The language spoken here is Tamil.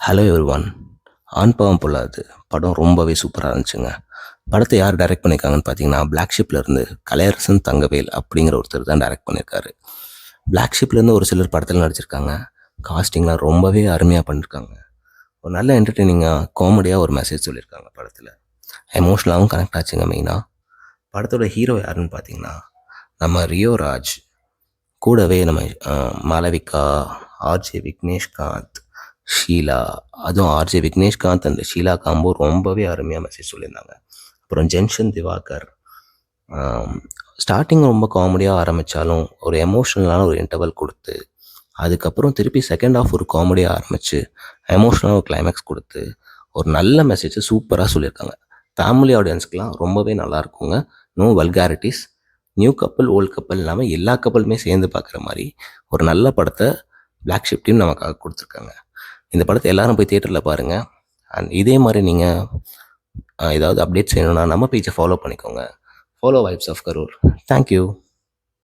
Hello everyone. ஆண் பாவம் பொல்லாது படம் ரொம்பவே சூப்பராக இருந்துச்சுங்க. படத்தை யார் டைரக்ட் பண்ணியிருக்காங்கன்னு பார்த்தீங்கன்னா, பிளாக் ஷிப்லேருந்து கலையரசன் தங்கவேல் அப்படிங்கிற ஒருத்தர் தான் டைரக்ட் பண்ணியிருக்காரு. பிளாக் ஷிப்லேருந்து ஒரு சிலர் படத்தில் நடிச்சிருக்காங்க. காஸ்டிங்லாம் ரொம்பவே அருமையாக பண்ணியிருக்காங்க. ஒரு நல்ல என்டர்டெய்னிங்காக காமெடியாக ஒரு மெசேஜ் சொல்லியிருக்காங்க படத்தில். எமோஷ்னலாகவும் கனெக்ட் ஆச்சுங்க. மெயினாக படத்தோட ஹீரோ யாருன்னு பார்த்தீங்கன்னா, நம்ம ரியோ ராஜ். கூடவே நம்ம மாளவிகா, ஆர்ஜே விக்னேஷ்காந்த், ஷீலா. அதுவும் ஆர்ஜே விக்னேஷ்காந்த் அந்த ஷீலா காம்போ ரொம்பவே அருமையாக மெசேஜ் சொல்லியிருந்தாங்க. அப்புறம் ஜென்ஷன் திவாகர். ஸ்டார்டிங் ரொம்ப காமெடியாக ஆரம்பித்தாலும் ஒரு எமோஷ்னலான ஒரு இன்டர்வல் கொடுத்து, அதுக்கப்புறம் திருப்பி செகண்ட் ஹாஃப் ஒரு காமெடியாக ஆரம்பித்து எமோஷ்னலாக ஒரு கிளைமேக்ஸ் கொடுத்து ஒரு நல்ல மெசேஜை சூப்பராக சொல்லியிருக்காங்க. ஃபேமிலி ஆடியன்ஸ்க்கெலாம் ரொம்பவே நல்லாயிருக்குங்க. நோ வல்காரிட்டிஸ். நியூ கப்பல் ஓல்டு கப்பல் இல்லாமல் எல்லா கப்பலுமே சேர்ந்து பார்க்குற மாதிரி ஒரு நல்ல படத்தை பிளாக் ஷிப் டீம் நமக்காக கொடுத்துருக்காங்க. இந்த படத்தை எல்லாரும் போய் தியேட்டரில் பாருங்கள். அண்ட் இதே மாதிரி நீங்கள் ஏதாவது அப்டேட்ஸ் வேணும்னா நம்ம பேஜை ஃபாலோ பண்ணிக்கோங்க. Follow vibes of Karur. Thank you.